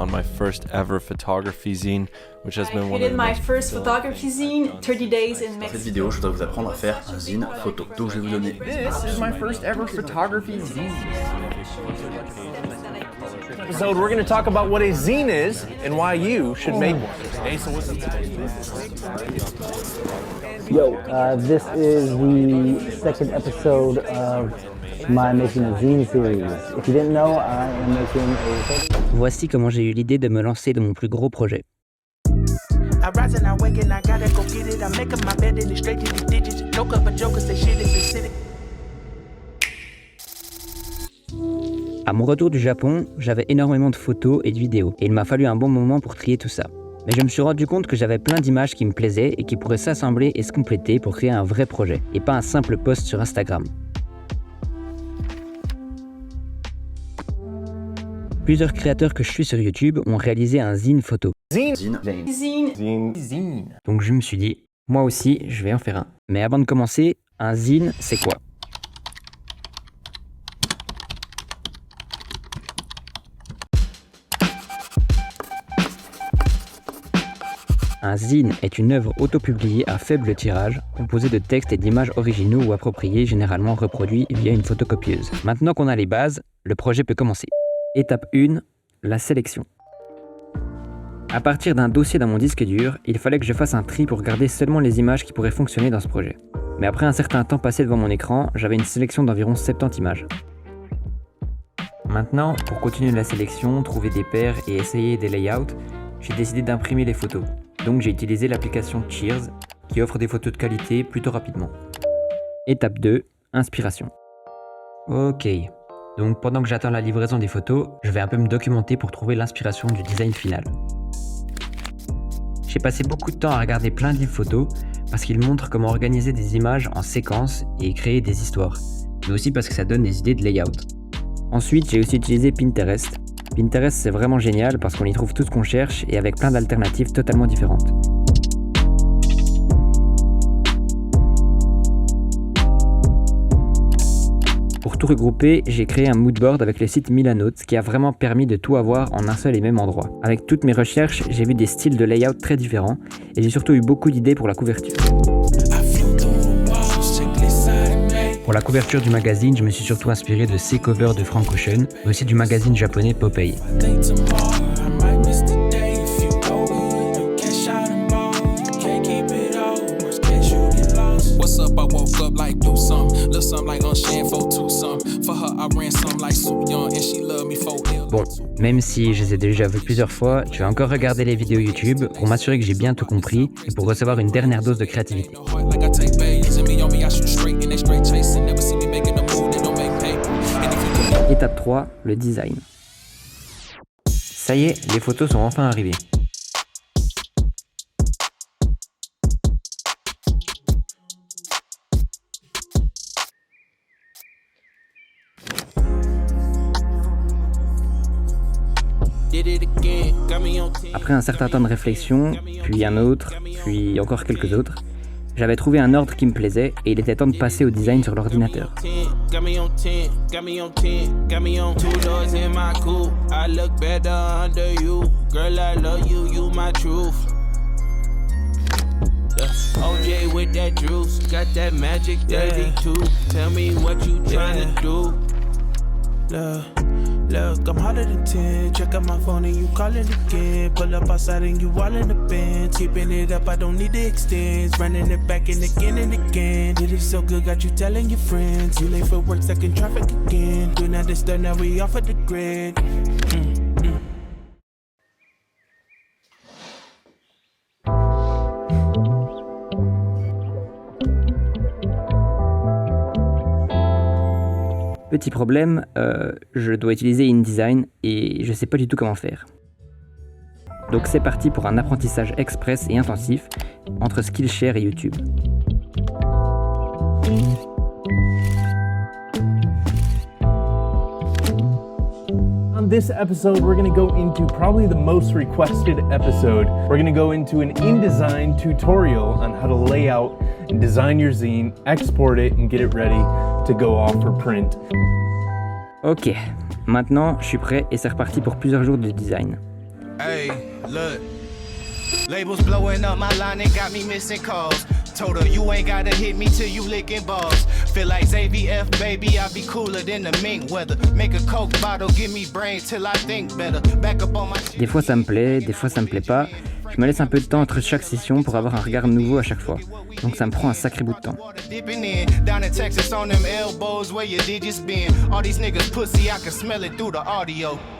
on my first ever photography zine, which has been one of created the my most first photography zine, 30 days in Dans cette Mexico. vidéo, je voudrais vous apprendre à faire un zine photo. Donc je vais vous donner. This is my first ever photography zine. So we're going to talk about what a zine is and why you should make one. Okay, so what's Yo, this is the second episode of my Making a Zine series. If you didn't know, I am making a... Voici comment j'ai eu l'idée de me lancer dans mon plus gros projet. I rise and I wake and I gotta go get it. I'm making my bed and it's straight to the digits. Joke up a joker, say shit is acidic. À mon retour du Japon, j'avais énormément de photos et de vidéos, et il m'a fallu un bon moment pour trier tout ça. Mais je me suis rendu compte que j'avais plein d'images qui me plaisaient et qui pourraient s'assembler et se compléter pour créer un vrai projet, et pas un simple post sur Instagram. Plusieurs créateurs que je suis sur YouTube ont réalisé un zine photo. Zine. Zine. Donc je me suis dit, moi aussi, je vais en faire un. Mais avant de commencer, un zine, c'est quoi ? Un zine est une œuvre autopubliée à faible tirage, composée de textes et d'images originaux ou appropriés, généralement reproduits via une photocopieuse. Maintenant qu'on a les bases, le projet peut commencer. Étape 1, la sélection. À partir d'un dossier dans mon disque dur, il fallait que je fasse un tri pour garder seulement les images qui pourraient fonctionner dans ce projet. Mais après un certain temps passé devant mon écran, j'avais une sélection d'environ 70 images. Maintenant, pour continuer la sélection, trouver des paires et essayer des layouts, j'ai décidé d'imprimer les photos. Donc j'ai utilisé l'application Cheers, qui offre des photos de qualité plutôt rapidement. Étape 2, inspiration. Ok, donc pendant que j'attends la livraison des photos, je vais un peu me documenter pour trouver l'inspiration du design final. J'ai passé beaucoup de temps à regarder plein de livres photos, parce qu'ils montrent comment organiser des images en séquence et créer des histoires, mais aussi parce que ça donne des idées de layout. Ensuite, j'ai aussi utilisé Pinterest. Pinterest, c'est vraiment génial parce qu'on y trouve tout ce qu'on cherche et avec plein d'alternatives totalement différentes. Pour tout regrouper, j'ai créé un moodboard avec le site Milanote qui a vraiment permis de tout avoir en un seul et même endroit. Avec toutes mes recherches, j'ai vu des styles de layout très différents et j'ai surtout eu beaucoup d'idées pour la couverture. Pour la couverture du magazine, je me suis surtout inspiré de C-Cover de Frank Ocean, mais aussi du magazine japonais Popeye. Bon, même si je les ai déjà vus plusieurs fois, je vais encore regarder les vidéos YouTube pour m'assurer que j'ai bien tout compris et pour recevoir une dernière dose de créativité. Étape 3, le design. Ça y est, les photos sont enfin arrivées. Après un certain temps de réflexion, puis un autre, puis encore quelques autres, j'avais trouvé un ordre qui me plaisait et il était temps de passer au design sur l'ordinateur. Look, I'm hotter than 10. Check out my phone and you calling again. Pull up outside and you all in the bend. Keeping it up, I don't need the extends. Running it back and again and again. Did it so good, got you telling your friends. You late for work, stuck in traffic again. Do not disturb, now we off of the grid. Petit problème, je dois utiliser InDesign et je sais pas du tout comment faire. Donc c'est parti pour un apprentissage express et intensif entre Skillshare et YouTube. On this episode, we're going to go into probably the most requested episode. We're going to go into an InDesign tutorial on how to lay out and design your zine, export it, and get it ready to go off for print. Ok, maintenant je suis prêt et c'est reparti pour plusieurs jours de design. Hey, look. Labels blowing up my line and got me missing calls. Told her you ain't gotta hit me till you licking balls. Feel like ZVF, baby, I be cooler than the mink weather. Make a coke bottle, give me brains till I think better. Back up on my. Des fois ça me plaît, des fois ça me plaît pas. Je me laisse un peu de temps entre chaque session pour avoir un regard nouveau à chaque fois. Donc ça me prend un sacré bout de temps.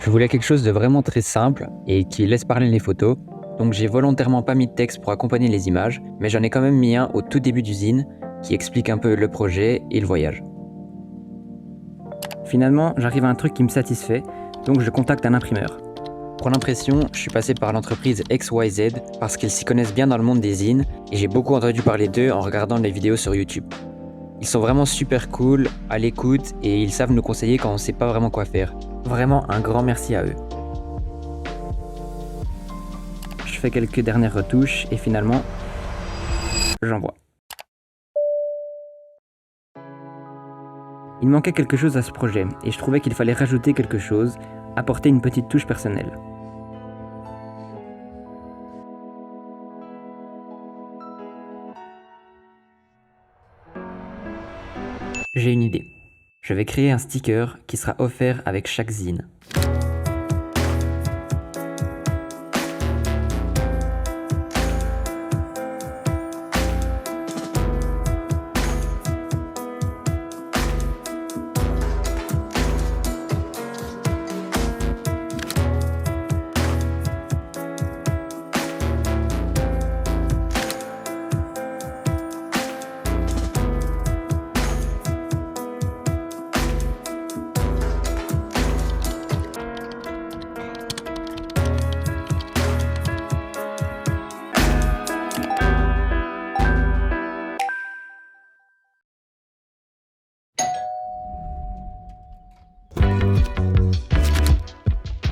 Je voulais quelque chose de vraiment très simple et qui laisse parler les photos. Donc j'ai volontairement pas mis de texte pour accompagner les images, mais j'en ai quand même mis un au tout début du zine qui explique un peu le projet et le voyage. Finalement, j'arrive à un truc qui me satisfait, donc je contacte un imprimeur. Pour l'impression, je suis passé par l'entreprise XYZ parce qu'ils s'y connaissent bien dans le monde des zines et j'ai beaucoup entendu parler d'eux en regardant les vidéos sur YouTube. Ils sont vraiment super cool, à l'écoute et ils savent nous conseiller quand on sait pas vraiment quoi faire. Vraiment un grand merci à eux. Je fais quelques dernières retouches et finalement, j'envoie. Il manquait quelque chose à ce projet et je trouvais qu'il fallait rajouter quelque chose, apporter une petite touche personnelle. J'ai une idée. Je vais créer un sticker qui sera offert avec chaque zine.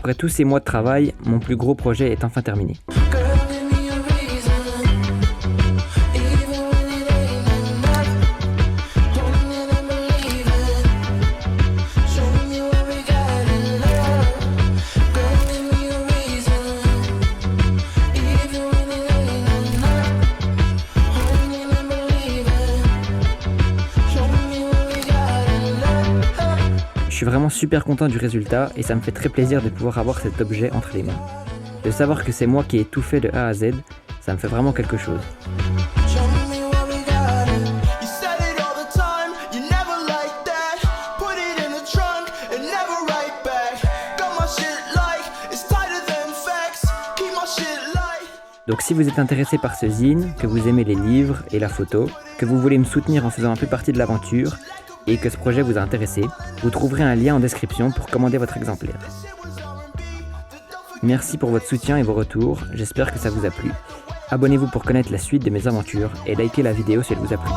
Après tous ces mois de travail, mon plus gros projet est enfin terminé. Je suis vraiment super content du résultat et ça me fait très plaisir de pouvoir avoir cet objet entre les mains. De savoir que c'est moi qui ai tout fait de A à Z, ça me fait vraiment quelque chose. Donc si vous êtes intéressé par ce zine, que vous aimez les livres et la photo, que vous voulez me soutenir en faisant un peu partie de l'aventure, et que ce projet vous a intéressé, vous trouverez un lien en description pour commander votre exemplaire. Merci pour votre soutien et vos retours, j'espère que ça vous a plu. Abonnez-vous pour connaître la suite de mes aventures et likez la vidéo si elle vous a plu.